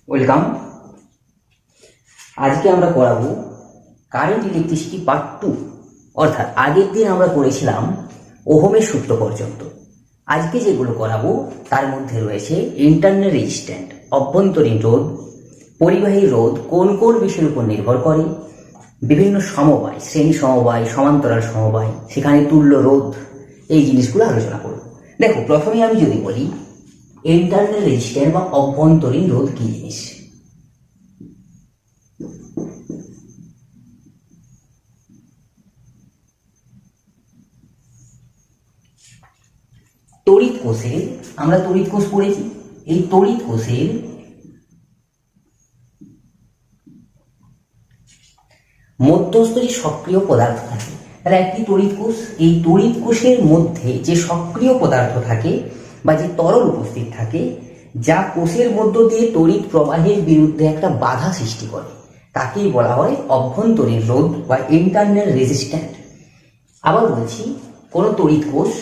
Welcome. আজকে আমরা পড়াবো কারেন্ট ইলেকট্রিসিটি পার্ট 2। অর্থাৎ আগের দিন আমরা পড়েছিলাম ওহমের সূত্র পর্যন্ত। আজকে যেগুলো করাবো তার মধ্যে রয়েছে ইন্টারনাল রেজিস্ট্যান্ট, অভ্যন্তরীণ রোধ, পরিবাহী রোধ কোন কোন বিষয়ের উপর নির্ভর করে, বিভিন্ন সমবায়, শ্রেণী সমবায়, সমান্তরাল সমবায়, সেখানে তুল্য রোধ, এই জিনিসগুলো আলোচনা করব। দেখো, প্রথমে আমি যদি বলি ইন্টারনাল রেজিস্ট্যান্ট বা অভ্যন্তরীণ রোধ কি জিনিস। তড়িৎ কোষের, আমরা তড়িৎ কোষ পড়েছি, এই তড়িৎ কোষের মধ্যস্থ যে সক্রিয় পদার্থ থাকে, তাহলে একটি তড়িৎ কোষ, এই তড়িৎ কোষের মধ্যে যে সক্রিয় পদার্থ থাকে বা যে তরল উপস্থিত থাকে, যা কোষের মধ্য দিয়ে তড়িৎ প্রবাহের বিরুদ্ধে একটা বাধা সৃষ্টি করে, তাকেই বলা হয় অভ্যন্তরীণ রোধ বা ইন্টারনাল রেজিস্ট্যান্ট। আবার বলছি, কোনো তড়িৎ কোষ,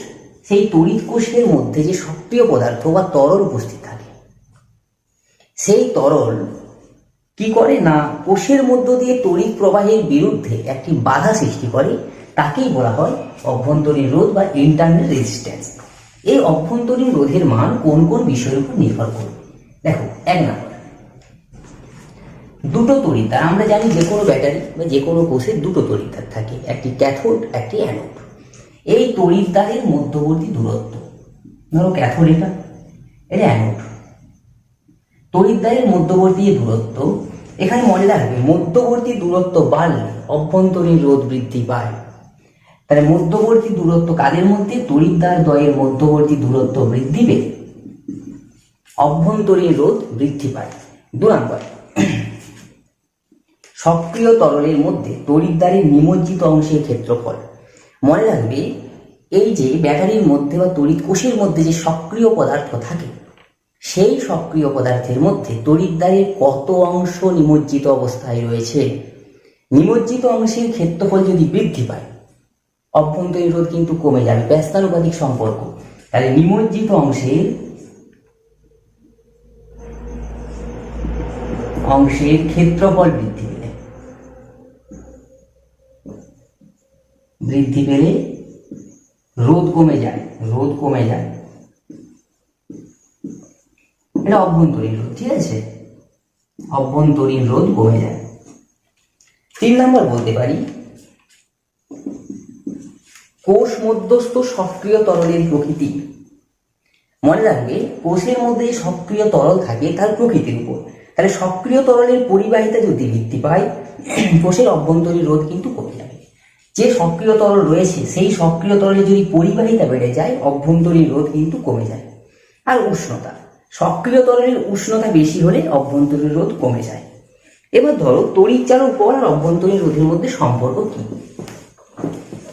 সেই তড়িৎ কোষের মধ্যে যে সক্রিয় পদার্থ বা তরল উপস্থিত থাকে, সেই তরল কি করে না কোষের মধ্য দিয়ে তড়িৎ প্রবাহের বিরুদ্ধে একটি বাধা সৃষ্টি করে, তাকেই বলা হয় অভ্যন্তরীণ রোধ বা ইন্টারনাল রেজিস্ট্যান্স। এই অভ্যন্তরীণ রোধের মান কোন কোন বিষয়ের উপর নির্ভর করবে। দেখো, 1 নম্বর, দুটো তড়িৎদ্বার। আমরা জানি যে কোনো ব্যাটারি বা যে কোনো কোষের দুটো তড়িৎদ্বার থাকে, একটি ক্যাথোড, একটি অ্যানোড। এই তড়িৎদ্বারের মধ্যবর্তী দূরত্ব, ধরো ক্যাথোড, এটা অ্যানোড, তড়িৎদ্বারের মধ্যবর্তী দূরত্ব, এখানে মনে রাখবে মধ্যবর্তী দূরত্ব বাড়লে অভ্যন্তরীণ রোধ বৃদ্ধি পায়। তাহলে মধ্যবর্তী দূরত্ব কাদের মধ্যে? তড়িৎদ্বার দ্বয়ের মধ্যবর্তী দূরত্ব বৃদ্ধি পেলে অভ্যন্তরীণ রোধ বৃদ্ধি পায়। 2 নম্বর, সক্রিয় তরলের মধ্যে তড়িৎদ্বারের নিমজ্জিত অংশের ক্ষেত্রফল। মনে রাখবে, এই যে ব্যাটারির মধ্যে বা তড়িৎ কোষের মধ্যে যে সক্রিয় পদার্থ থাকে, সেই সক্রিয় পদার্থের মধ্যে তড়িৎদ্বারের কত অংশ নিমজ্জিত অবস্থায় রয়েছে, নিমজ্জিত অংশের ক্ষেত্রফল যদি বৃদ্ধি পায়, অভ্যন্তরীণ রোধ কিন্তু কমে যাবে। ব্যস্তানুপাতিক সম্পর্ক। তাহলে নিমজ্জিত অংশের ক্ষেত্রফল বৃদ্ধি পেলে রোধ কমে যায়, এটা অভ্যন্তরীণ রোধ। ঠিক আছে, অভ্যন্তরীণ রোধ কমে যায়। 3 নম্বর বলতে পারি কোষ মধ্যস্থ সক্রিয় তরলের প্রকৃতি। মনে রাখবে, কোষের মধ্যে সক্রিয় তরল থাকে তার প্রকৃতির উপর। তাহলে সক্রিয় তরলের পরিবাহিতা যদি বৃদ্ধি পায়, কোষের অভ্যন্তরীণ রোধ কিন্তু কমে যাবে। যে সক্রিয় তরল রয়েছে, সেই সক্রিয় তরলের যদি পরিবাহিতা বেড়ে যায়, অভ্যন্তরীণ রোধ কিন্তু কমে যায়। আর উষ্ণতা, সক্রিয় তরলের উষ্ণতা বেশি হলে অভ্যন্তরীণ রোধ কমে যায়। এবার ধরো, তড়িৎ চালক বল আর অভ্যন্তরীণ রোধের মধ্যে সম্পর্ক কি।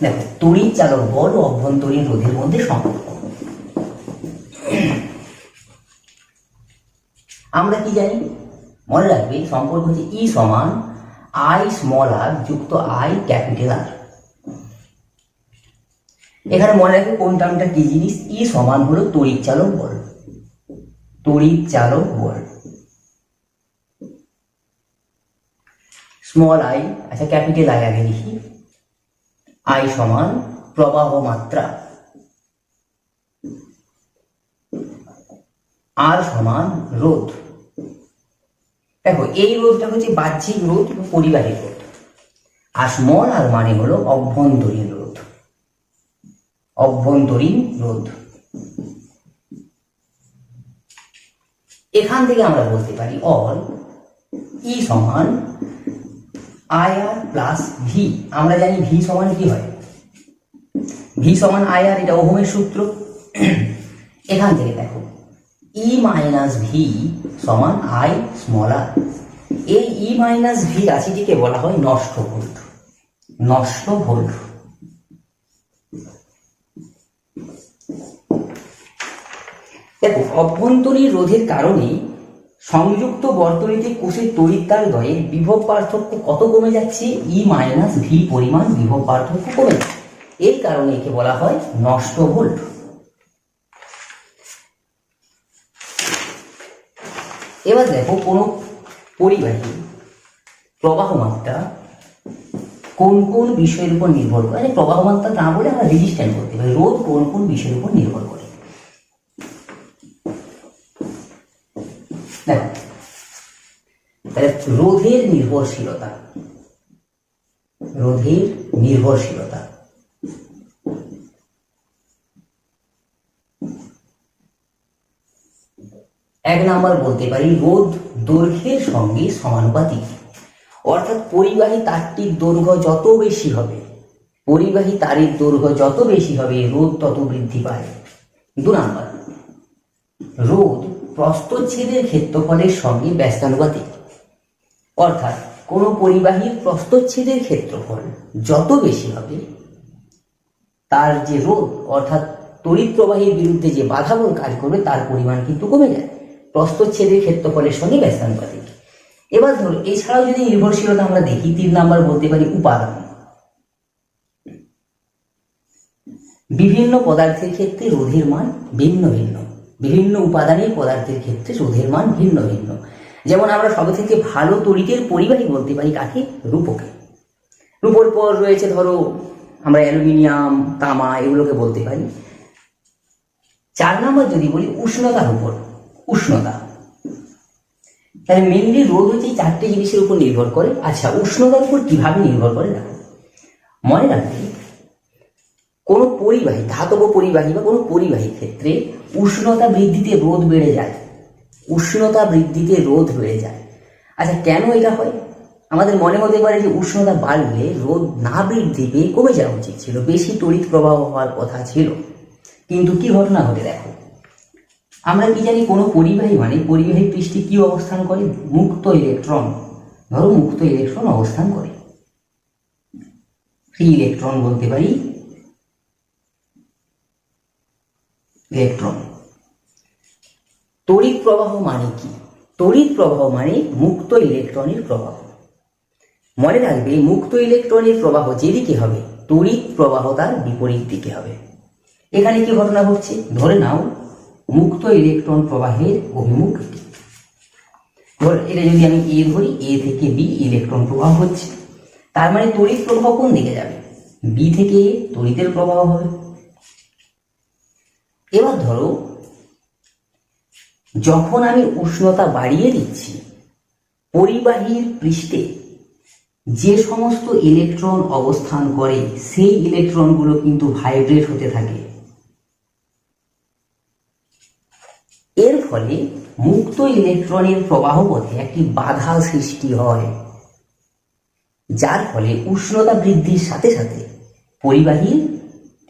দেখো, তড়িৎ চালক বল ও অভ্যন্তরীণ রোধের মধ্যে সম্পর্ক আমরা কি জানি? মনে রাখবে, সম্পর্ক হচ্ছে ই সমান আই স্মল আর যুক্ত আই ক্যাপিটাল আর। এখানে মনে রাখবে কোন টার্মটা কি জিনিস। ই সমান হলো তড়িৎ চালক বল, স্মল আই, আচ্ছা ক্যাপিটাল আই আগে লিখি। আই সমান প্রবাহ মাত্রা, আর সমান রোধ। দেখো, এই রোধটা হচ্ছে বাহ্যিক রোধ, পরিবাহী রোধ। আর স্মল আর মানে হলো অভ্যন্তরীণ রোধ। এখান থেকে আমরা বলতে পারি অল ই সমান আই আর প্লাস ভি। আমরা জানি ভি সমান কি হয়, ভি সমান আই আর, এটা ওহমের সূত্র। এখান থেকে দেখো, ই মাইনাস ভি সমান আই স্মল আর। এই ই মাইনাস ভি রাশিটিকে বলা হয় নষ্ট ভোল্ট। দেখো, অভ্যন্তরীণ রোধের কারণে সংযুক্ত বর্তনীতে কোষের তড়িৎদ্বার দ্বয়ের বিভব পার্থক্য কত কমে যাচ্ছে? ই মাইনাস ভি পরিমাণ বিভব পার্থক্য কমে যাচ্ছে। এর কারণে একে বলা হয় নষ্ট ভোল্ট। এবার দেখো কোনো পরিবাহী প্রবাহ মাত্রা কোন কোন বিষয়ের উপর নির্ভর করে, প্রবাহ মাত্রা না বলে আমরা রেজিস্ট্যান্স করতে পারি, রোধ কোন কোন বিষয়ের উপর নির্ভর করে। দেখো তাহলে রোধের নির্ভরশীলতা, রোধের নির্ভরশীলতা এক নাম্বার বলতে পারি রোধ দৈর্ঘ্যের সঙ্গে সমানুপাতিক, অর্থাৎ পরিবাহী তারটির দৈর্ঘ্য যত বেশি হবে, পরিবাহী তারের দৈর্ঘ্য যত বেশি হবে রোধ তত বৃদ্ধি পায়। 2 নাম্বার রোধ প্রস্থচ্ছেদের ক্ষেত্রফলের সঙ্গে ব্যস্তানুপাতিক, অর্থাৎ কোনো পরিবাহীর প্রস্থচ্ছেদের ক্ষেত্রফল যত বেশি হবে তার যে রোধ অর্থাৎ তড়িৎ প্রবাহের বিরুদ্ধে যে বাধা বল কাজ করবে তার পরিমাণ কিন্তু কমে যায়, প্রস্থচ্ছেদের ক্ষেত্রফলের সঙ্গে ব্যস্তানুপাতিক। এবার ধরো এছাড়াও যদি নির্ভরশীলতা আমরা দেখি 3 নাম্বার বলতে পারি উপাদান। বিভিন্ন পদার্থের ক্ষেত্রে রোধের মান ভিন্ন ভিন্ন, বিভিন্ন উপাদানের পদার্থের ক্ষেত্রে রোধের মান ভিন্ন ভিন্ন। যেমন আমরা সব থেকে ভালো তড়িতের পরিবাহী বলতে পারি কাকে, রূপকে। রূপর পর রয়েছে ধরো আমরা অ্যালুমিনিয়াম, তামা এগুলোকে বলতে পারি। 4 নাম্বার যদি বলি উষ্ণতার উপর, উষ্ণতা, তাহলে মেনলি রোধ হচ্ছে 4টে জিনিসের উপর নির্ভর করে। আচ্ছা উষ্ণতার উপর কিভাবে নির্ভর করে দেখো, মনে রাখবে কোনো পরিবাহী, ধাতব পরিবাহী বা কোনো পরিবাহীর ক্ষেত্রে উষ্ণতা বৃদ্ধিতে রোধ বেড়ে যায়, উষ্ণতা বৃদ্ধিতে রোধ বেড়ে যায়। আচ্ছা কেন এটা হয়? আমাদের মনে হতে পারে যে উষ্ণতা বাড়লে রোধ না বৃদ্ধি পেয়ে কমে যাওয়া উচিত ছিল, বেশি তড়িৎ প্রবাহ হওয়ার কথা ছিল, কিন্তু কি ঘটনা ঘটে দেখো, আমরা কি জানি কোনো পরিবাহী মানে পরিবাহী পৃষ্ঠে কি অবস্থান করে, মুক্ত ইলেকট্রন, ধরো মুক্ত ইলেকট্রন অবস্থান করে, ফ্রি ইলেকট্রন বলতে পারি, ইলেকট্রন। তড়িৎ প্রবাহ মানে কি? তড়িৎ প্রবাহ মানে মুক্ত ইলেকট্রনের প্রবাহ। মনে রাখবে মুক্ত ইলেকট্রনের প্রবাহ যেদিকে হবে তড়িৎ প্রবাহ তার বিপরীত দিকে হবে। এখানে কি ঘটনা ঘটছে, ধরে নাও মুক্ত ইলেকট্রন প্রবাহের অভিমুখ এটি, এটা যদি আমি এ ধরি, এ থেকে বি ইলেকট্রন প্রবাহ হচ্ছে, তার মানে তড়িৎ প্রবাহ কোন দিকে যাবে, বি থেকে এ তড়িতের প্রবাহ হবে। এবার ধরো যখন আমি উষ্ণতা বাড়িয়ে দিচ্ছি পরিবাহীর পৃষ্ঠে যে সমস্ত ইলেকট্রন অবস্থান করে সেই ইলেকট্রনগুলো কিন্তু ভাইব্রেট হতে থাকে, এর ফলে মুক্ত ইলেকট্রনের প্রবাহ পথে একটি বাধা সৃষ্টি হয়, যার ফলে উষ্ণতা বৃদ্ধির সাথে সাথে পরিবাহীর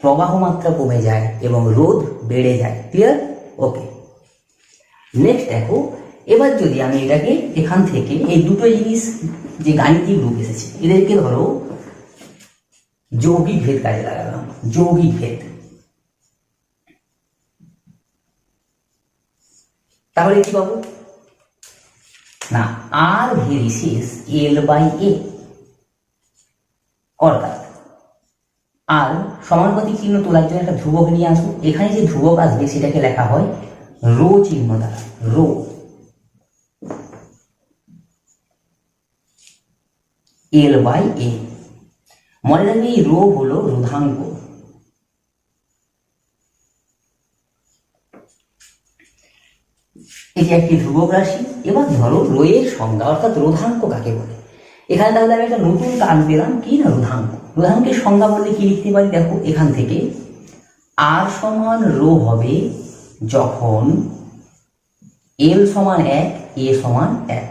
প্রবাহ মাত্রা কমে যায় এবং রোধ বেড়ে যায়। ক্লিয়ার? ওকে, নেক্সট দেখো, এবার যদি আমি এটাকে এখান থেকে এই দুটো জিনিস যে গাণিতিক রূপ এসেছে এদেরকে ধরো যৌগিক ভেদ কাজে লাগালাম, যৌগিক ভেদ, তাহলে কি পাবো না, আর ভেরিসিস এল বাই এ, অর্থাৎ আর সমানুপাতিক চিহ্ন তোলার জন্য একটা ধ্রুবক নিয়ে আসবো, এখানে যে ধ্রুবক আসবে সেটাকে লেখা হয় রো চিহ্ন দ্বারা, রো, এল বাই এ। মনে রাখবে এই রো হলো রোধাঙ্ক, এটি একটি ধ্রুবক রাশি। এবার ধরো রো এর সংজ্ঞা অর্থাৎ রোধাঙ্ক কাকে বলে, এখানে তাহলে আমি একটা নতুন টার্ম পেলাম কি না, রোধাঙ্ক। রোধাঙ্কের সংজ্ঞা বলতে কি লিখতে পারি দেখো, এখান থেকে আর সমান রো হবে যখন এল সমান 1, এ সমান 1,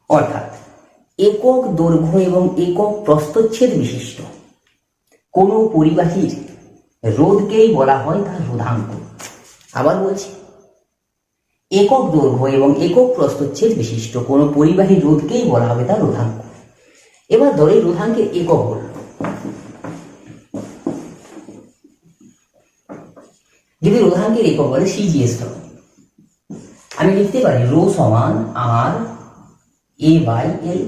অর্থাৎ একক দৈর্ঘ্য এবং একক প্রস্থচ্ছেদ বিশিষ্ট কোনো পরিবাহীর রোধকেই বলা হয় তার রোধাঙ্ক। আবার বলছি, একক দৈর্ঘ্য এবং একক প্রস্থচ্ছেদ বিশিষ্ট কোনো পরিবাহী রোধকেই বলা হবে তার রোধাঙ্ক। এবার ধরে রোধাঙ্কের একক হল, যদি রোধাঙ্কের একক বলে সিজিএস হবে, আমি লিখতে পারি রো সমান আর এ বাই এল।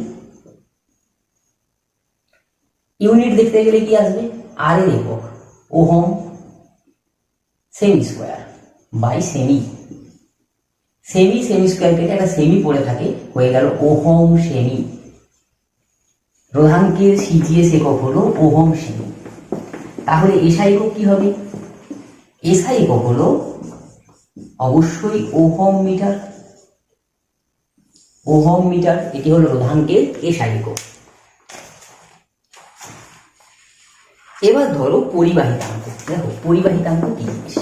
ইউনিট দেখতে গেলে কি আসবে, আর এর একক ওহম, সেমি স্কোয়ার বাই সেমি। সেমি সেমি স্কোয়ার কেটে একটা সেমি পড়ে থাকে, হয়ে গেল ওহম সেমি। রোধাঙ্কের সিজিএস একক হলো ওহম সেমি। তাহলে এসআই একক কি হবে? এসআই একক হলো অবশ্যই ওহম মিটার। ওহম মিটার, এটি হলো রোধাঙ্কের এসআই একক। এবার ধরো পরিবাহিতাঙ্ক। দেখো পরিবাহিতাঙ্ক কি জিনিস।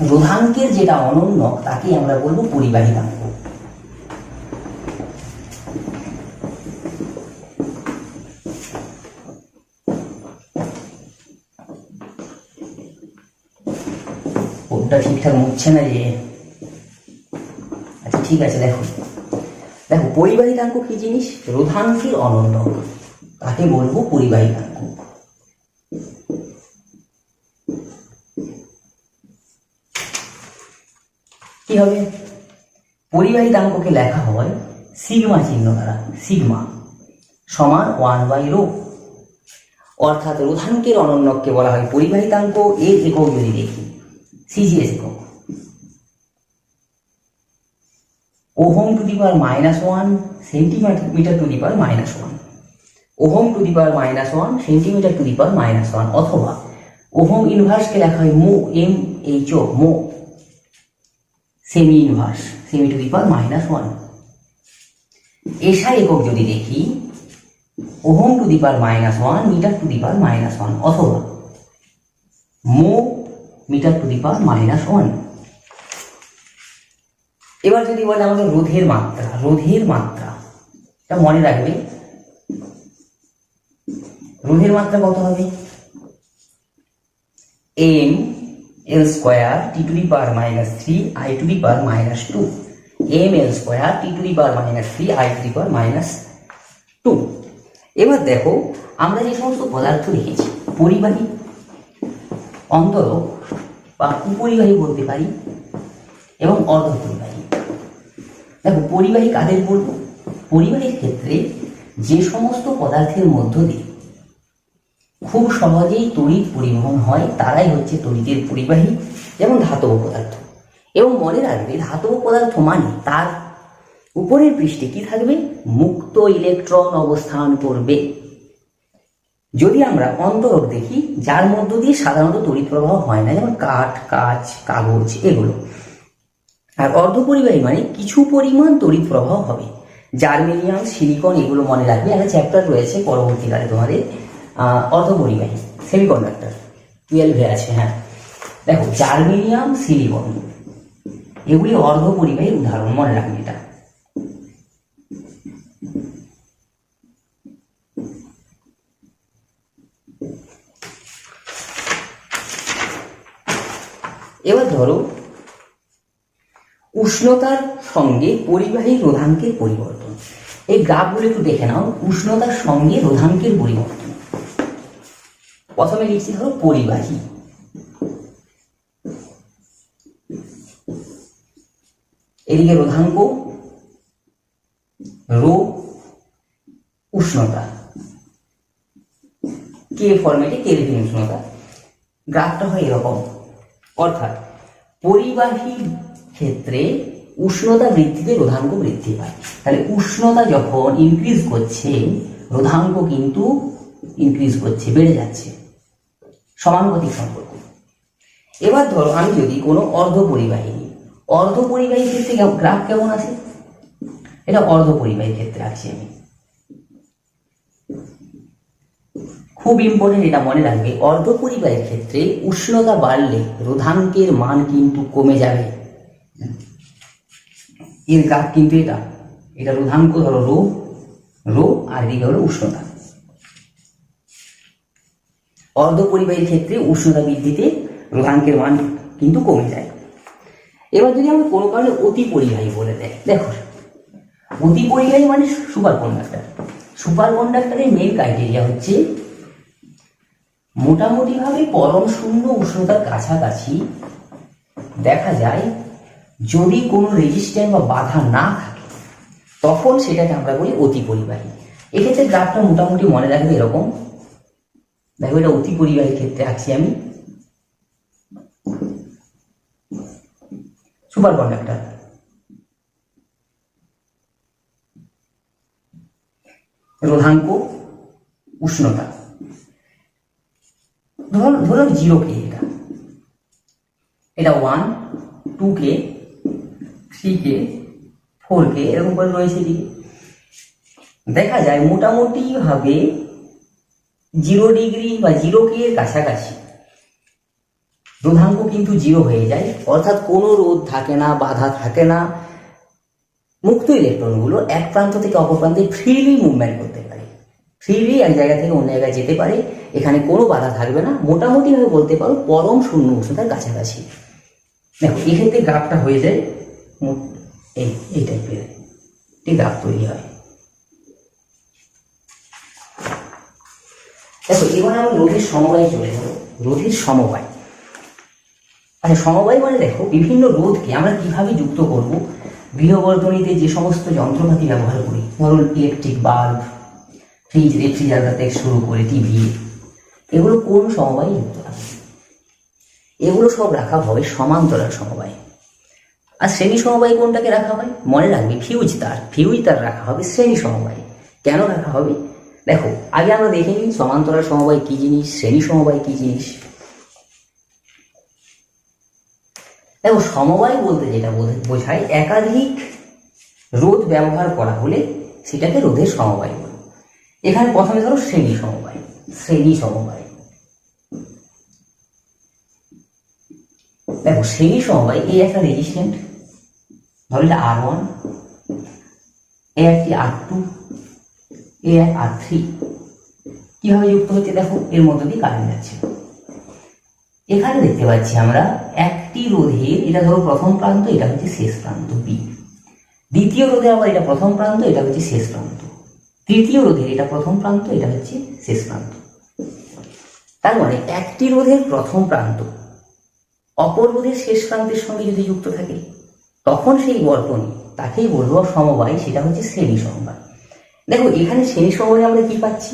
রোধাঙ্কের যেটা অনন্যক তাকে আমরা বলবো পরিবাহিতাঙ্ক। ওটা ঠিকঠাক মুছছে না যে। আচ্ছা ঠিক আছে, দেখো দেখো পরিবাহিতাঙ্ক কি জিনিস? রোধাঙ্কের অনন্যক তাকে বলবো পরিবাহিতাঙ্ক। কি হবে? পরিবাহিতাঙ্ককে লেখা হয় সিগমা চিহ্ন দ্বারা, সিগমা সমান 1/ρ। অর্থাৎ রোধাঙ্কের অনন্যককে বলা হয় পরিবাহিতাঙ্ক। এর একক যদি দেখি সিজিএস একক, ohm to the power -1 centimetre to the power -1, ohm to the power -1 centimetre to the power -1, অথবা ওহম ইনভার্সকে লেখা হয় mho, MHO, mho semi inverse, semi to the power -1। SI একক যদি দেখি ohm to the power -1 metre to the power -1, অথবা মো metre to the power -1। এবার যদি বলে আমাদের রোধের মাত্রা, রোধের মাত্রা এটা মনে রাখবে। রোধের মাত্রা কত হবে? ml square T to the power -3 i to the power -2, ml square T to the power -3 i to the power -2। এবার দেখো আমরা যে সমস্ত পদার্থ লিখেছি, পরিবাহী, অন্তরক বা উপরিবাহী বলতে পারি, এবং অর্ধপরিবাহী। দেখো পরিবাহী কাদের বলবো? পরিবাহীর ক্ষেত্রে যে সমস্ত পদার্থের মধ্য দিয়ে খুব সহজেই তড়িৎ পরিবহন হয় তারাই হচ্ছে তড়িতের পরিবাহী, যেমন ধাতব পদার্থ। এবং মনে রাখবে ধাতব পদার্থ মানে তার উপরের পৃষ্ঠে কি থাকবে? মুক্ত ইলেকট্রন অবস্থান করবে। যদি আমরা অন্তরক দেখি যার মধ্য দিয়ে সাধারণত তড়িৎ প্রবাহ হয় না, যেমন কাঠ, কাঁচ, কাগজ এগুলো। আর অর্ধপরিবাহী মানে কিছু পরিমাণ তড়িৎ প্রবাহ হবে। জার্মেনিয়াম, সিলিকন এগুলো মনে রাখবে। একটা চ্যাপ্টার রয়েছে পরবর্তীকালে তোমাদের অর্ধপরিবাহী, সেমিকন্ডাক্টর 12-এ আছে। হ্যাঁ দেখো জার্মেনিয়াম, সিলিকন এগুলি অর্ধপরিবাহীর উদাহরণ, মনে রাখবে এটা। এবার ধরো উষ্ণতার সঙ্গে পরিবাহী রোধাঙ্কের পরিবর্তন। এই গ্রাফগুলো একটু দেখে নাও। উষ্ণতার সঙ্গে রোধাঙ্কের পরিবর্তন। প্রথমে লিখছি ধরো পরিবাহী, এদিকে রোধাঙ্ক রো, উষ্ণতা কে ফরম্যাটে, কেলভিন উষ্ণতা। গ্রাফটা হয় এরকম। অর্থাৎ পরিবাহী ক্ষেত্রে উষ্ণতা বৃদ্ধিতে রোধাঙ্ক বৃদ্ধি পায়। তাহলে উষ্ণতা যখন ইনক্রিজ করছে রোধাঙ্ক কিন্তু ইনক্রিজ করছে, বেড়ে যাচ্ছে, সমানুপাতিক সম্পর্ক। এবার ধরো আমি যদি কোনো অর্ধপরিবাহী নিই, অর্ধপরিবাহী ক্ষেত্রে গ্রাফ কেমন আছে? এটা অর্ধপরিবাহী ক্ষেত্রে আছে। আমি খুব ইম্পর্টেন্ট, এটা মনে রাখবে। অর্ধপরিবাহীর ক্ষেত্রে উষ্ণতা বাড়লে রোধাঙ্কের মান কিন্তু কমে যাবে। এর গ্রাফ কিন্তু এটা, এটা রোধাঙ্ক ধরো রো, রো, আর এদিকে হলো উষ্ণতা। অর্ধপরিবাহীর ক্ষেত্রে উষ্ণতা বৃদ্ধিতে রোধাঙ্কের মান কিন্তু কমে যায়। এবার যদি আমরা কোনো কারণে অতি পরিবাহী বলে দেয়, দেখো অতি পরিবাহী মানে সুপার কন্ডাক্টর। সুপার কন্ডাক্টরের মেইন ক্রাইটেরিয়া হচ্ছে মোটামুটি ভাবে পরম শূন্য উষ্ণতার কাছাকাছি দেখা যায় যদি কোনো রেজিস্ট্যান্স বা বাধা না থাকে, তখন সেটাকে আমরা বলি অতি পরিবাহী। এক্ষেত্রে গ্রাফটা মোটামুটি মনে রাখবে এরকম। দেখো এটা অতি পরিবাহী ক্ষেত্রে আছি আমি। সুপার কন্ডাক্টর, রোধাঙ্ক উষ্ণতা ধরুন 0K, এটা 1, 2K, 3K, 4K এরকম করে রয়েছে এদিকে। দেখা যায় মোটামুটি ভাবে 0 ডিগ্রি বা 0K এর কাছাকাছি রোধাঙ্ক কিন্তু 0 হয়ে যায়, অর্থাৎ কোনো রোধ থাকে না, বাধা থাকে না। মুক্ত ইলেকট্রনগুলো এক প্রান্ত থেকে অপর প্রান্তে ফ্রিলি মুভমেন্ট করতে পারে, ফ্রিলি এক জায়গা থেকে অন্য জায়গায় যেতে পারে, এখানে কোনো বাধা থাকবে না। মোটামুটি ভাবে বলতে পারো পরম শূন্য উষ্ণতার কাছাকাছি। দেখো এক্ষেত্রে গ্রাফটা হয়ে যায় এই টাইপের একটি গ্রাফ তৈরি হয়। দেখো এবার আমি রোধের সমবায়ে চলে যাবো। রোধের সমবায়, আচ্ছা সমবায় মানে দেখো বিভিন্ন রোধকে আমরা কিভাবে যুক্ত করব। গৃহবর্ধনীতে যে সমস্ত যন্ত্রপাতি ব্যবহার করি, ধরুন ইলেকট্রিক বাল্ব, ফ্রিজ, রেফ্রিজারেটর থেকে শুরু করে টিভি, এগুলো কোন সমবায়ে যুক্ত থাকে? এগুলো সব রাখা হবে সমান্তরাল সমবায়। আর শ্রেণী সমবায় কোনটাকে রাখা হয়? মনে রাখবে ফিউজ তার রাখা হবে শ্রেণী সমবায়। কেন রাখা হবে? দেখো আগে আমরা দেখে নিই সমান্তরাল সমবায় কি জিনিস, শ্রেণী সমবায় কি জিনিস। দেখো সমবায় বলতে যেটা বোঝায় একাধিক রোধ ব্যবহার করা হলে সেটাকে রোধের সমবায় বলে। এখানে প্রথমে ধরো শ্রেণী সমবায়। দেখো শ্রেণী সমবায় এই একটা রেজিস্ট্যান্ট, ধরো এটা R1, এ একটি R2, এ R3, কিভাবে যুক্ত হচ্ছে দেখো এর মধ্য দিয়ে কারেন্ট যাচ্ছে। এখানে দেখতে পাচ্ছি আমরা একটি রোধের, এটা ধরো প্রথম প্রান্ত, এটা হচ্ছে শেষ প্রান্ত বি। দ্বিতীয় রোধের আবার এটা প্রথম প্রান্ত, এটা হচ্ছে শেষ প্রান্ত। তৃতীয় রোধের এটা প্রথম প্রান্ত, এটা হচ্ছে শেষ প্রান্ত। তার মানে একটি রোধের প্রথম প্রান্ত অপর রোধের শেষ প্রান্তের সঙ্গে যদি যুক্ত থাকে তখন সেই বর্তনী তাকেই বলবো সমবায়, সেটা হচ্ছে শ্রেণী সমবায়। দেখো এখানে শ্রেণী সমবায় আমরা কি পাচ্ছি?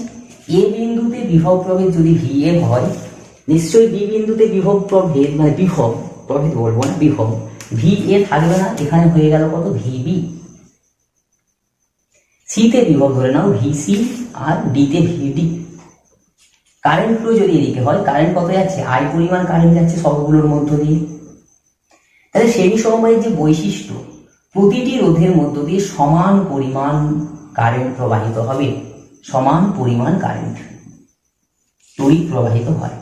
এ বিন্দুতে বিভব প্রভেদ যদি ভিএম হয়, নিশ্চয়ই বি বিন্দুতে বিভব প্রভেদ মানে বিভব প্রভেদ বলবো না, বিভব ভিএ থাকবে না, এখানে হয়ে গেল কত? ভিবি। সিতে বিভব ধরে নাও ভিসি, আর ডিতে ভিডি। কারেন্ট ফ্লো যদি এদিকে হয়, কারেন্ট কত যাচ্ছে? আই পরিমাণ কারেন্ট যাচ্ছে সবগুলোর মধ্য দিয়ে। তাহলে শ্রেণী সমবায়ের যে বৈশিষ্ট্য, প্রতিটি রোধের মধ্য দিয়ে সমান পরিমাণ কারেন্ট প্রবাহিত হবে, সমান পরিমাণ কারেন্ট তড়িৎ প্রবাহিত হয়।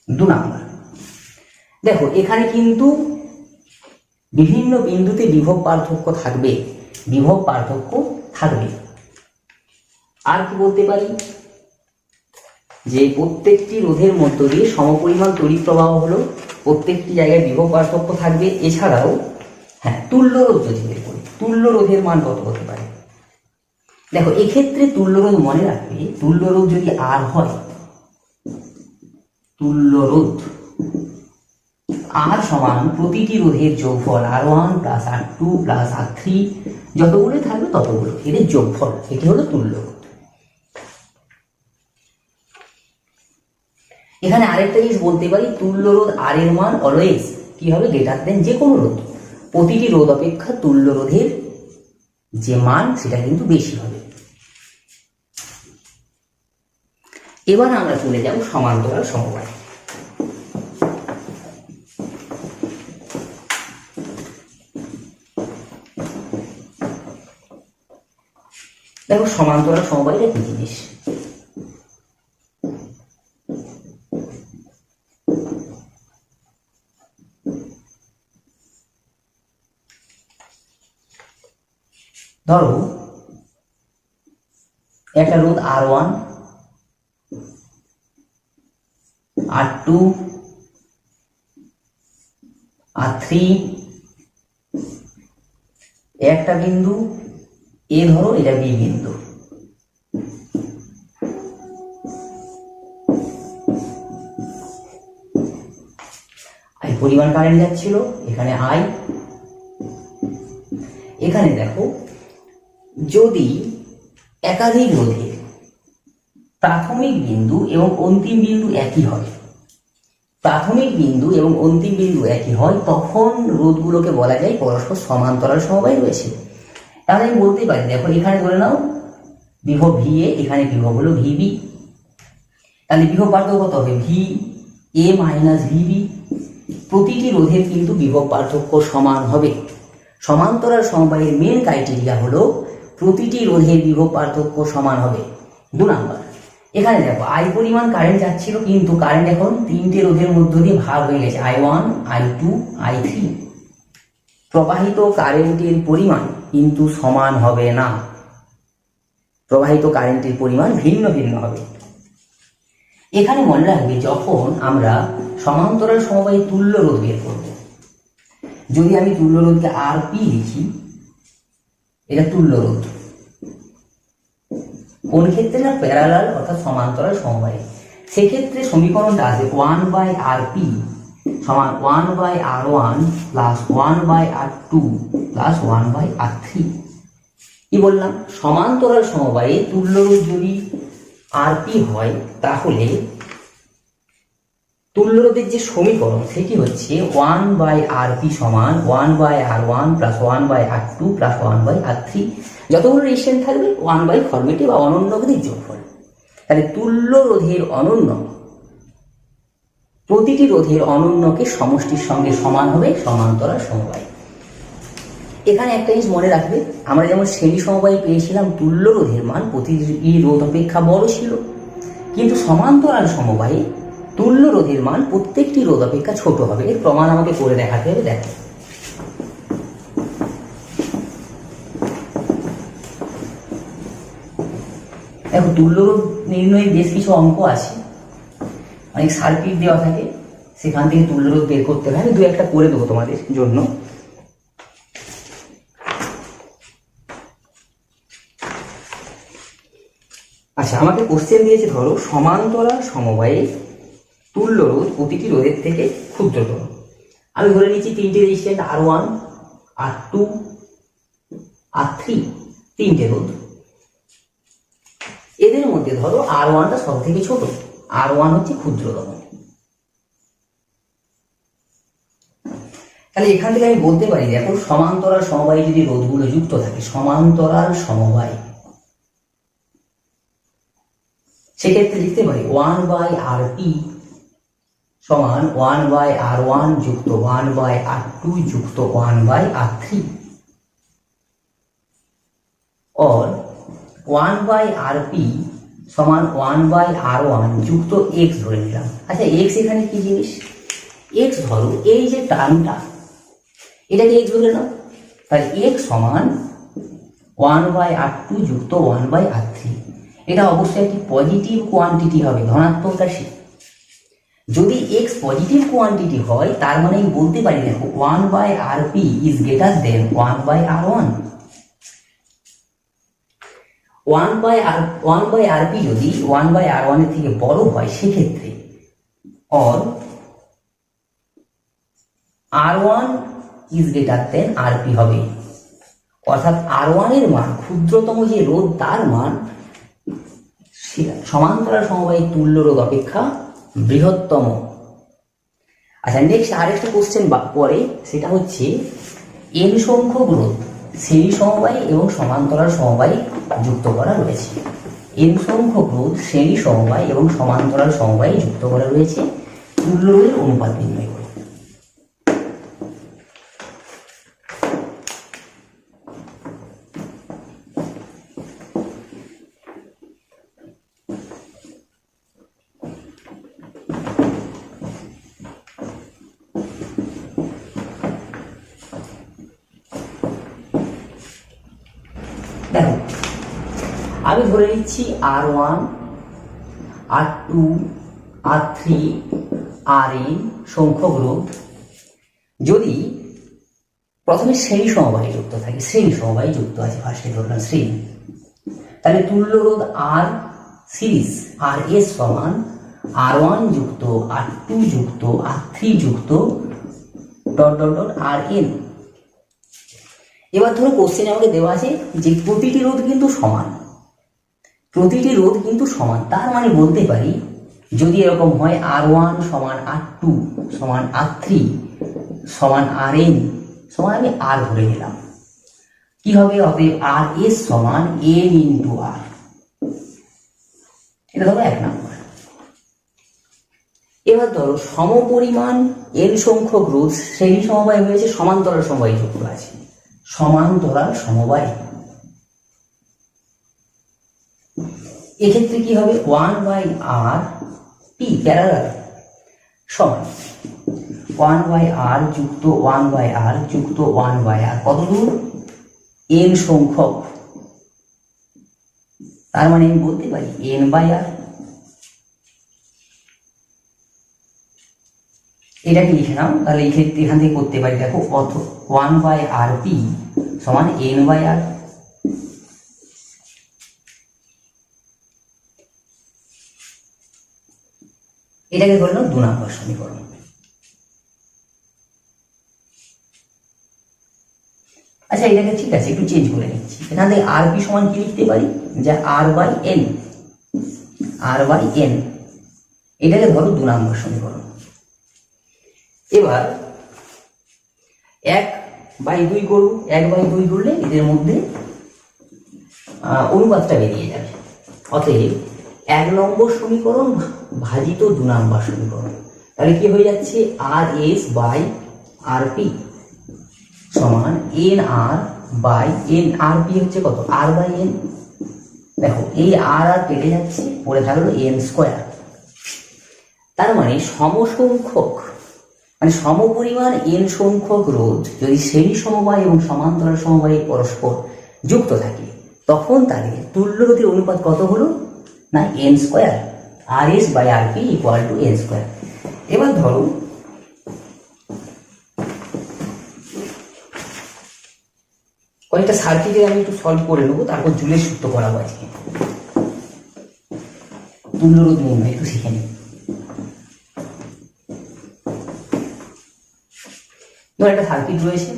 দু নাম্বার, দেখো এখানে কিন্তু বিভিন্ন বিন্দুতে বিভব পার্থক্য থাকবে। আর কি বলতে পারি? যে প্রত্যেকটি রোধের মধ্য দিয়ে সমপরিমাণ তড়িৎ প্রবাহ হলো, প্রত্যেকটি জায়গায় বিভব পার্থক্য থাকবে। এছাড়াও হ্যাঁ, তুল্য রোধ যদি বের করি, তুল্য রোধের মান কত হতে পারে? দেখো এক্ষেত্রে তুল্য রোধ মনে রাখবে, তুল্য রোধ যদি আর হয়, তুল্য রোধ আর সমান প্রতিটি রোধের যোগফল R1 plus R2 plus R3, যতগুলো থাকবে ততগুলো এদের যোগফল, এটি হলো তুল্য রোধ। এখানে আরেকটা জিনিস বলতে পারি, তুল্য রোধ আর এর মান অলওয়েজ কি হবে? গ্রেটার দেন যে কোনো রোধ। প্রতিটি রোধ অপেক্ষা তুল্য রোধের যে মান সেটা কিন্তু বেশি হবে। এবার আমরা চলে যাব সমান্তরাল সমবায়। দেখো সমান্তরাল সমবায়টা কি জিনিস? ধরো একটা রোধ R1, R2, R3, একটা বিন্দু এ, ধরো এটা বি বিন্দু। আই পরিমাণ কারেন্ট যাচ্ছিল, এখানে আই। এখানে দেখো যদি একাধিক রোধের প্রাথমিক বিন্দু এবং অন্তিম বিন্দু একই হয়, প্রাথমিক বিন্দু এবং অন্তিম বিন্দু একই হয়, তখন রোধগুলোকে বলা যায় পরস্পর সমান্তরাল সমবায় রয়েছে। তাহলে আমি বলতে পারি, দেখো এখানে ধরে নাও বিভব VA, এখানে বিভব হলো VB, তাহলে বিভব পার্থক্য কত হবে? VA minus VB। প্রতিটি রোধের কিন্তু বিভব পার্থক্য সমান হবে। সমান্তরাল সমবায়ের মেন ক্রাইটেরিয়া হলো প্রতিটি রোধের বিভব পার্থক্য সমান হবে। 2 নাম্বার, এখানে দেখো I পরিমাণ কারেন্ট যাচ্ছিল, কিন্তু কারেন্ট এখন তিনটে রোধের মধ্য দিয়ে ভাগ হয়ে গেছে, I1, I2, I3। প্রবাহিত কারেন্টের পরিমাণ কিন্তু সমান হবে না, প্রবাহিত কারেন্টের পরিমাণ ভিন্ন ভিন্ন হবে। এখানে মনে রাখবে, যখন আমরা সমান্তরাল সমবায়ে তুল্য রোধ বের করব, যদি আমি তুল্য রোধকে RP লিখি, এটা তুল্য রোধ কোন ক্ষেত্রে? না প্যারালাল অর্থাৎ সমান্তরাল সমবায়ে। সেক্ষেত্রে সমীকরণটা আছে 1/RP সমান 1/R1 plus 1/R2 plus 1/R3। কি বললাম? সমান্তরাল সমবায়ে তুল্য রোধ যদি RP হয়, তাহলে তুল্য রোধের যে সমীকরণ সেটি হচ্ছে 1/RP সমান 1/R1 plus 1/R2 plus 1/R3। যতগুলো রেজিস্ট্যান্স থাকবে 1 ফরম্যাটে বা অনন্যগতিক যোগফল। তাহলে তুল্য রোধের অনন্য, প্রতিটি রোধের অনন্যকে সমষ্টির সঙ্গে সমান হবে সমান্তরাল সমবায়। এখানে একটা জিনিস মনে রাখবে, আমরা যেমন শ্রেণী সমবায়ে পেয়েছিলাম তুল্য রোধের মান প্রতিটি রোধ অপেক্ষা বড় ছিল, কিন্তু সমান্তরাল সমবায়ে তুল্য রোধের মান প্রত্যেকটি রোধ অপেক্ষা ছোট হবে। এর প্রমাণ আমাকে করে দেখাতে হবে। দেখো, দেখো তুল্য রোধ নির্ণয়ের বেশ কিছু অঙ্ক আছে, অনেক সার্কিট দেওয়া থাকে, সেখান থেকে তুল্য রোধ বের করতে হবে। আমি 2-1টা করে দেবো তোমাদের জন্য। আচ্ছা, আমাকে কোশ্চেন দিয়েছে, ধরো সমান্তরাল সমবায়ে তুল্য রোধ প্রতিটি রোধের থেকে ক্ষুদ্রতম। আমি ধরে নিচ্ছি তিনটে রেজিস্ট্যান্স R1, R2, R3, তিনটে রোধ। এদের মধ্যে ধরো R1টা সব থেকে ছোট, R1 হচ্ছে ক্ষুদ্রতম। তাহলে এখান থেকে আমি বলতে পারি, দেখো সমান্তরাল সমবায়ে যদি রোধগুলো যুক্ত থাকে, সমান্তরাল সমবায়, সেক্ষেত্রে লিখতে পারি 1/RP সমান 1/R1 যুক্ত 1/R2 যুক্ত 1/R3, or 1/RP সমান 1/R1 যুক্ত X ধরে নিলাম। আচ্ছা, X এখানে কি জিনিস? X ধরো এই যে টার্মটা, এটাকে X ধরে নাও, তাহলে X সমান 1/R2 যুক্ত 1/R3। এটা অবশ্যই একটি পজিটিভ কোয়ান্টিটি হবে, ধনাত্মক রাশি। যদি X পজিটিভ কোয়ান্টিটি হয়, তার মানে আমি বলতে পারি, দেখো 1/RP is greater than 1/R1। 1/RP যদি 1/R1 এর থেকে বড় হয়, সেক্ষেত্রে or R1 is greater than RP হবে। অর্থাৎ R1 এর মান, ক্ষুদ্রতম যে রোধ তার মান সমান্তরাল সমবায়ে তুল্য রোধ অপেক্ষা বৃহত্তম। আচ্ছা, নেক্সট আরেকটা কোশ্চেন পরে, সেটা হচ্ছে n সংখ্যক রোধ শ্রেণী সমবায় এবং সমান্তরাল সমবায়ে যুক্ত করা রয়েছে। n সংখ্যক রোধ শ্রেণী সমবায় এবং সমান্তরাল সমবায়ে যুক্ত করা রয়েছে, তুল্য রোধের অনুপাত নির্ণয় করে। দেখো, আমি ধরে নিচ্ছি R1, R2, R3, Rn সংখ্যক রোধ যদি প্রথমে শ্রেণী সমবায়ে যুক্ত থাকে, শ্রেণী সমবায়ে যুক্ত আছে, ফার্স্টে ধরলাম শ্রেণী, তাহলে তুল্য রোধ R সিরিজ RS সমান R1 যুক্ত R2 যুক্ত R3 যুক্ত ... Rn। এবার ধরো কোশ্চেনে আমাকে দেওয়া আছে যে প্রতিটি রোধ কিন্তু সমান, প্রতিটি রোধ কিন্তু সমান, তার মানে বলতে পারি যদি এরকম হয় R1 সমান R2 সমান R3 সমান Rn সমান আমি R ধরে নিলাম, কি হবে? অতএব Rs সমান n ইন্টু R। এটা ধরো 1 নম্বর। এবার ধরো সমপরিমাণ n সংখ্যক রোধ শ্রেণী সমবায় হয়েছে, সমান্তরাল সমবায় যুক্ত আছে। সমান্তরাল সমবায় এক্ষেত্রে কি হবে? 1/r p প্যারালাল সমান 1/r যুক্ত 1/r যুক্ত 1/r কত দূর? n সংখ্যক, তার মানে আমি বলতে পারি n/r। এটাকে লিখে নাও, তাহলে এই ক্ষেত্রে এখান থেকে করতে পারি, দেখো 1/rp সমান n/r। এটাকে ধরে নাও 2 নম্বর সমীকরণ। আচ্ছা এটাকে ঠিক আছে, একটু চেঞ্জ করে নিচ্ছি। এখান থেকে rp সমান কি লিখতে পারি? যা r/n, r/n। এটাকে ধরো 2 নম্বর সমীকরণ। এবার 1/2 করব, 1/2 করলে এদের মধ্যে অনুপাতটা বেরিয়ে যাবে। অতএব 1 নম্বর সমীকরণ ভাজিত 2 নম্বর সমীকরণ, তাহলে কি হয়ে যাচ্ছে? Rs/rp সমান nr/n। হচ্ছে কত? r/n। দেখো এই r কেটে যাচ্ছে, পড়ে থাকলো n²। তার মানে সমসংখ্যক মানে সমপরিমাণ n সংখ্যক রোধ যদি শ্রেণী সমবায় এবং সমান্তরাল সমবায়ে পরস্পর যুক্ত থাকে, তখন তাদের তুল্য রোধের অনুপাত কত হলো? না n²। Rs/rp equal to n²। এবার ধরো কয়েকটা সার্কিটে আমি একটু সলভ করে নেবো, তারপর জুলের সূত্র করাবো আজকে। তুল্য রোধ নির্ণয় একটু শিখে নিই। ধর একটা সার্কিট রয়েছে,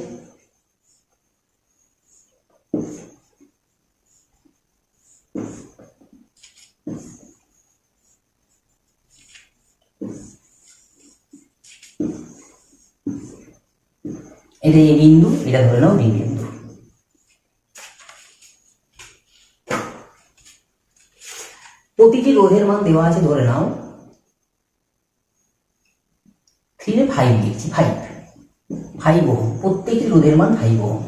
এটা এ বিন্দু, এটা ধরে নাও বি বিন্দু। প্রতিটি রোধের মান দেওয়া আছে, ধরে নাও 3/5 লিখছি, 5 ওহম। প্রত্যেকটি রোধের মান 5 ওহম।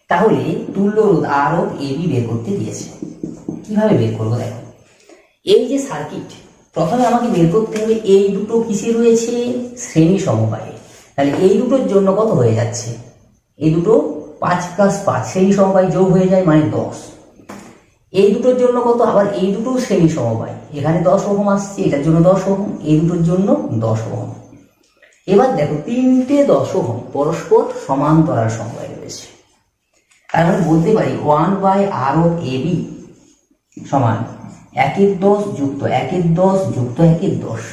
তাহলে তুল্য রোধ আর ও এবি বের করতে দিয়েছে। কিভাবে বের করবো? দেখো এই যে সার্কিট, প্রথমে আমাকে বের করতে হবে এই দুটো কিসে রয়েছে? শ্রেণী সমবায়ে। তাহলে এই দুটোর জন্য কত হয়ে যাচ্ছে? এই দুটো 5+5 শ্রেণী সমবায় যোগ হয়ে যায়, মানে 10। এই দুটোর জন্য কত? আবার এই দুটো শ্রেণী সমবায়, এখানে 10 ওহম আসছে, এটার জন্য 10 ওহম, এই দুটোর জন্য 10 ওহম। এবার দেখো 3টে 10 ওহম পরস্পর সমান্তরাল সমবায় রয়েছে। তার মানে বলতে পারি 1/r ও এবি সমান 1/10 যুক্ত 1/10 যুক্ত 1/10।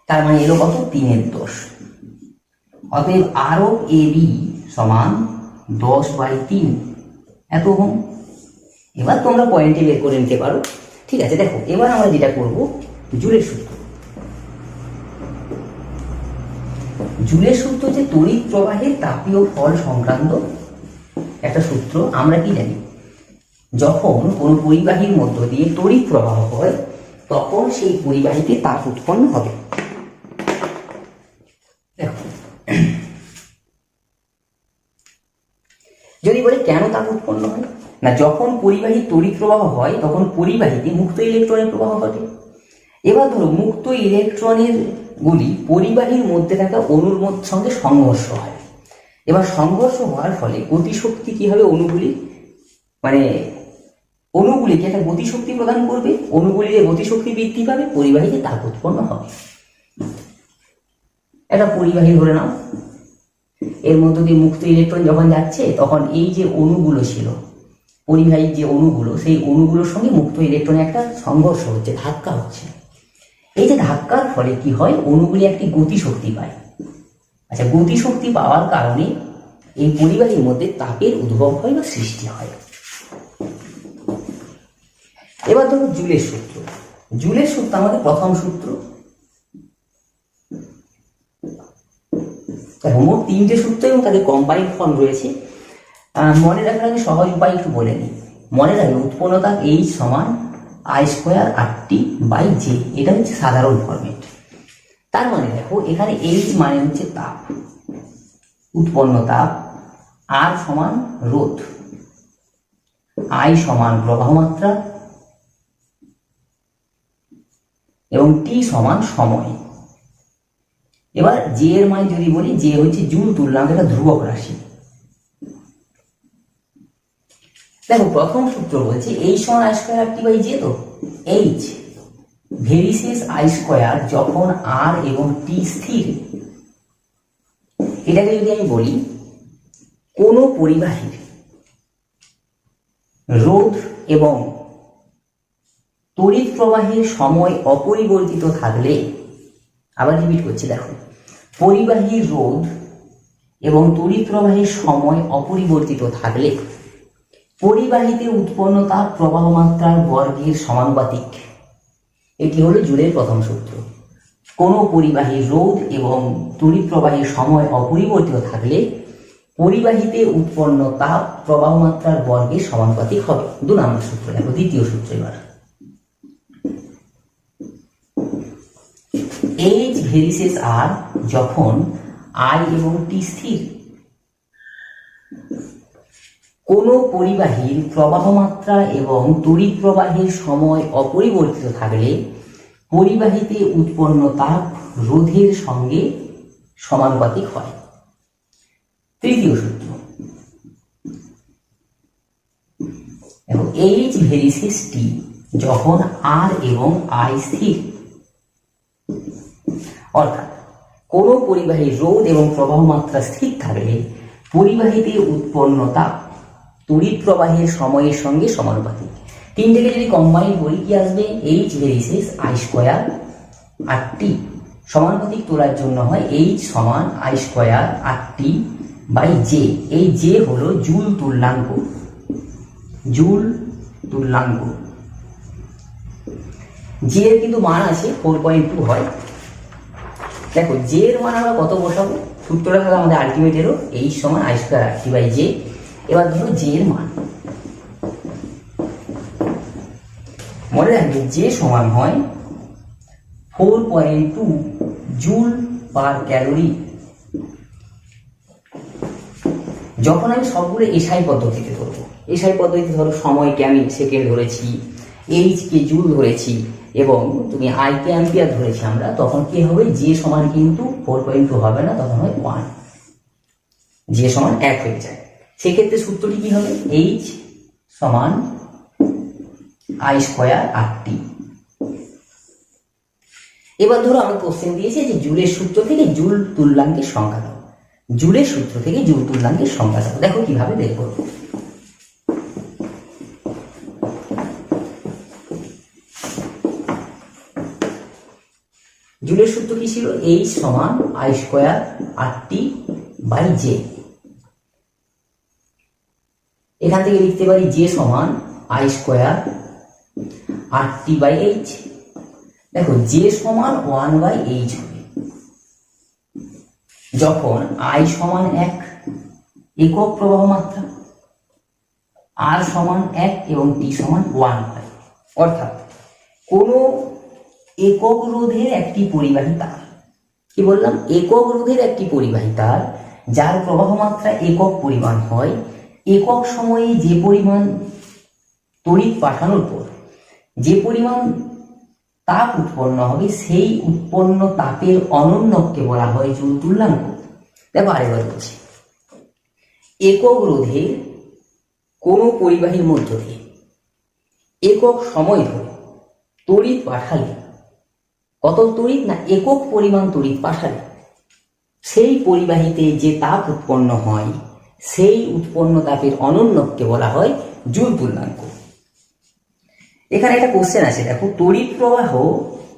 তার মানে এলো কত? 3/10। অতএব আর ও এবি সমান 10/3 এত ওহম। এবার তোমরা পয়েন্টে বের করে নিতে পারো, ঠিক আছে? দেখো এবার আমরা যেটা করব, জুলের সূত্র। জুলের সূত্র হচ্ছে তড়িৎ প্রবাহের তাপীয় ফল সংক্রান্ত একটা সূত্র। আমরা কি জানি? যখন কোনো পরিবাহীর মধ্য দিয়ে তড়িৎ প্রবাহ হয়, তখন সেই পরিবাহীতে তাপ উৎপন্ন হবে। দেখো যদি বলে কেন তাপ উৎপন্ন হয়, না যখন পরিবাহী তড়িৎ প্রবাহ হয় তখন পরিবাহীতে মুক্ত ইলেকট্রনের প্রবাহ ঘটে। এবার ধরো মুক্ত ইলেকট্রনের গুলি পরিবাহীর মধ্যে থাকা অণুর সঙ্গে সংঘর্ষ হয়। এবার সংঘর্ষ হওয়ার ফলে গতিশক্তি কি হবে? অণুগুলিকে একটা গতিশক্তি প্রদান করবে, অণুগুলির গতিশক্তি বৃদ্ধি পাবে, পরিবাহীতে তাপ উৎপন্ন হবে। একটা পরিবাহী ধরে নাও, এর মধ্য দিয়ে মুক্ত ইলেকট্রন যখন যাচ্ছে, তখন এই যে অণুগুলো ছিল পরিবাহীর যে অণুগুলো, সেই অণুগুলোর সঙ্গে মুক্ত ইলেকট্রনের একটা সংঘর্ষ হচ্ছে, ধাক্কা হচ্ছে। এই যে ধাক্কার ফলে কি হয়? অণুগুলি একটি গতিশক্তি পায়। আচ্ছা, গতিশক্তি পাওয়ার কারণে এই পরিবাহীর মধ্যে তাপের উদ্ভব হয় বা সৃষ্টি হয়। এবার ধরো জুলের সূত্র। জুলের সূত্র আমাদের প্রথম সূত্র। দেখো মোট 3টে সূত্র এবং তাদের কম্বাইন্ড ফর্ম রয়েছে। মনে রাখার আগে সহজ উপায় একটু বলে নিই। মনে রাখবে উৎপন্ন তাপ H সমান I²RT/J, এটা হচ্ছে সাধারণ ফরম্যাট। তার মানে দেখো এখানে H মানে হচ্ছে তাপ, উৎপন্ন তাপ, R সমান রোধ, I সমান প্রবাহ মাত্রা এবং T সমান সময়। এবার J এর মান যদি বলি, J হচ্ছে জুল তুল্যাঙ্ক, এটা ধ্রুবক রাশি। দেখো প্রথম সূত্র বলছে H সমান I²RT/J, তো H ভেরিসেস I² যখন R এবং T স্থির। এটাকে যদি আমি বলি কোন পরিবাহীর রোধ এবং তড়িৎ প্রবাহের সময় অপরিবর্তিত থাকলে, আবার রিপিট করছি, দেখো পরিবাহীর রোধ এবং তড়িৎ প্রবাহের সময় অপরিবর্তিত থাকলে পরিবাহীতে উৎপন্ন তাপ প্রবাহ মাত্রার বর্গের সমানুপাতিক। এটি হলো জুলের প্রথম সূত্র। কোনো পরিবাহীর রোধ এবং তড়িৎ প্রবাহের সময় অপরিবর্তিত থাকলে পরিবাহীতে উৎপন্ন তাপ প্রবাহ মাত্রার বর্গের সমানুপাতিক হবে। 2 নম্বর সূত্র। দেখো দ্বিতীয় সূত্র। এবার H ভেরিসেস R যখন I এবং T স্থির। কোন পরিবাহীর প্রবাহ মাত্রা এবং তড়িৎ প্রবাহের সময় অপরিবর্তিত থাকলে পরিবাহীতে উৎপন্ন তাপ রোধের সঙ্গে সমানুপাতিক হয়। তৃতীয় সূত্র। দেখো H ভেরিসেস T যখন R এবং I স্থির। অর্থাৎ কোন পরিবাহীর রোধ এবং প্রবাহ মাত্রা স্থির থাকলে পরিবাহীতে উৎপন্ন তাপ তড়িৎ প্রবাহের সময়ের সঙ্গে সমানুপাতিক। 3টেকে যদি কম্বাইন করি কি আসবে? H ভেরিসেস I²RT। সমানুপাতিক তোলার জন্য হয় H সমান I²RT/J। এই J হলো জুল তুল্যাঙ্ক। জুল তুল্যাঙ্ক J এর কিন্তু মান আছে 4.2 হয়। দেখো J এর মান আমরা কত বসাবো? সূত্রটা তাহলে আমাদের আলটিমেট এলো H সমান I²RT/J। এবার ধরো J এর মান মনে রাখবে, J সমান হয় 4.2 জুল পার ক্যালোরি। যখন আমি সবগুলো এসআই পদ্ধতিতে ধরবো, এসআই পদ্ধতিতে ধরো সময়কে আমি সেকেন্ড ধরেছি, H কে জুল ধরেছি এবং তুমি I কে অ্যাম্পিয়ার ধরেছি আমরা, তখন কি হবে? J সমান কিন্তু 4.2 হবে না, তখন হয় 1। J সমান 1 হয়ে যায়। সেক্ষেত্রে সূত্রটি কি হবে? H সমান I²RT। এবার ধরো আমি কোশ্চেন দিয়েছি যে জুলের সূত্র থেকে জুল তুল্যাঙ্কের সংখ্যা দাও। জুলের সূত্র থেকে জুল তুল্যাঙ্কের সংখ্যা দাও। দেখো কিভাবে বের করব। জুলের সূত্র কি ছিল? H সমান I²RT/J। এখান থেকে লিখতে পারি J সমান I²RT/H। দেখো J সমান 1/H হবে যখন I সমান 1 একক প্রবাহ মাত্রা, R সমান 1 এবং T সমান 1 হয়। অর্থাৎ কোন একক রোধের একটি পরিবাহী তার, কি বললাম? একক রোধের একটি পরিবাহী তার যার প্রবাহ মাত্রা একক পরিমাণ হয়, একক সময়ে যে পরিমাণ তড়িৎ পাঠানোর পর যে পরিমাণ তাপ উৎপন্ন হবে, সেই উৎপন্ন তাপের অনন্যককে বলা হয় জুল তুল্যাঙ্ক। দেখো আরেকবার বলছি, একক রোধের কোন পরিবাহীর মধ্য দিয়ে একক সময় ধরে তড়িৎ পাঠালে, কত তড়িৎ? না, একক পরিমাণ তড়িৎ পাঠালে সেই পরিবাহীতে যে তাপ উৎপন্ন হয়, সেই উৎপন্ন তাপের অনন্যককে বলা হয় জুল তুল্যাঙ্ক। এখানে একটা কোশ্চেন আছে, দেখো তড়িৎ প্রবাহ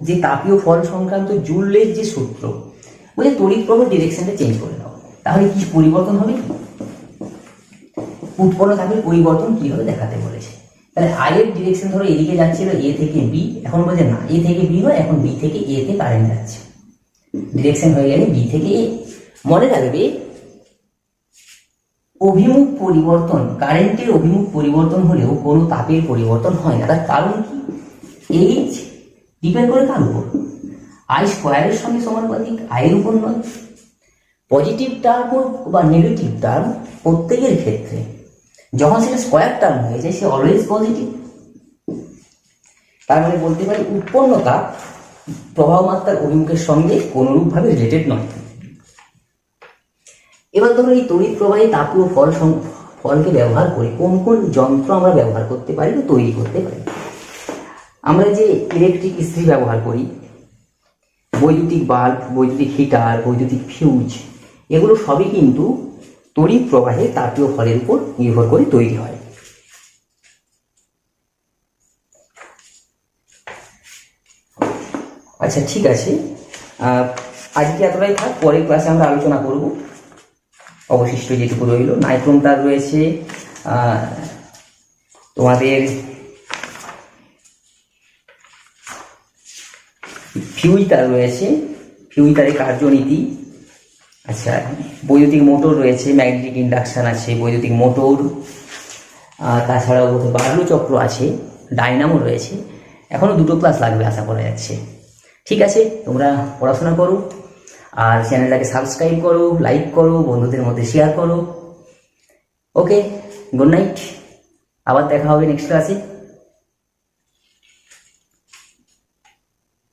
যে তাপীয় ফল সংক্রান্ত জুলের যে সূত্র, বলে তড়িৎ প্রবাহ ডিরেকশনটা চেঞ্জ করে দাও, তাহলে কি পরিবর্তন হবে? কি উৎপন্ন তাপের পরিবর্তন কি হবে দেখাতে বলেছে। তাহলে আই এর ডিরেকশন ধরো এদিকে যাচ্ছিল এ থেকে বি, এখন বলছে না এ থেকে বি নয়, এখন বি থেকে এ তে কারেন্ট যাচ্ছে। ডিরেকশন হয়ে গেলে বি থেকে এ। মনে রাখবে অভিমুখ পরিবর্তন, কারেন্টের অভিমুখ পরিবর্তন হলেও কোনো তাপের পরিবর্তন হয় না। তার কারণ কি? এইচ ডিপেন্ড করে কার উপর? আই স্কোয়ারের সঙ্গে সমানুপাতিক, আয়ের উপর নয়। পজিটিভ টার্ম হোক বা নেগেটিভ টার্ম, প্রত্যেকের ক্ষেত্রে যখন সেটা স্কোয়ার টার্ম হয়ে যায় সে অলওয়েজ পজিটিভ। তার মানে বলতে পারি উৎপন্ন তাপ প্রবাহ মাত্রার অভিমুখের সঙ্গে কোনরূপভাবে রিলেটেড নয়। এবার ধরো এই তড়িৎ প্রবাহী তাপীয় ফলকে ব্যবহার করে কোন কোন যন্ত্র আমরা ব্যবহার করতে পারি বা তৈরি করতে পারি। আমরা যে ইলেকট্রিক ইস্ত্রি ব্যবহার করি, বৈদ্যুতিক বাল্ব, বৈদ্যুতিক হিটার, বৈদ্যুতিক ফিউজ, এগুলো সবই কিন্তু তড়িৎ প্রবাহে তাপীয় ফলের উপর নির্ভর করে তৈরি হয়। আচ্ছা ঠিক আছে, আজকে এতটাই থাক, পরের ক্লাসে আমরা আলোচনা করব অবশিষ্ট যেটুকু রইল। নাইট্রোন তার রয়েছে, তোমাদের ফিউজ তার রয়েছে, ফিউজ তারের কার্যনীতি। আচ্ছা, বৈদ্যুতিক মোটর রয়েছে, ম্যাগনেটিক ইন্ডাকশন আছে, বৈদ্যুতিক মোটর, তাছাড়াও বার্লো চক্র আছে, ডায়নামো রয়েছে। এখনও 2টো ক্লাস লাগবে আশা করা যাচ্ছে। ঠিক আছে, তোমরা পড়াশোনা করো আর চ্যানেলটাকে সাবস্ক্রাইব করো, লাইক করো, বন্ধুদের মধ্যে শেয়ার করো। ওকে, গুড নাইট, আবার দেখা হবে নেক্সট ক্লাসে।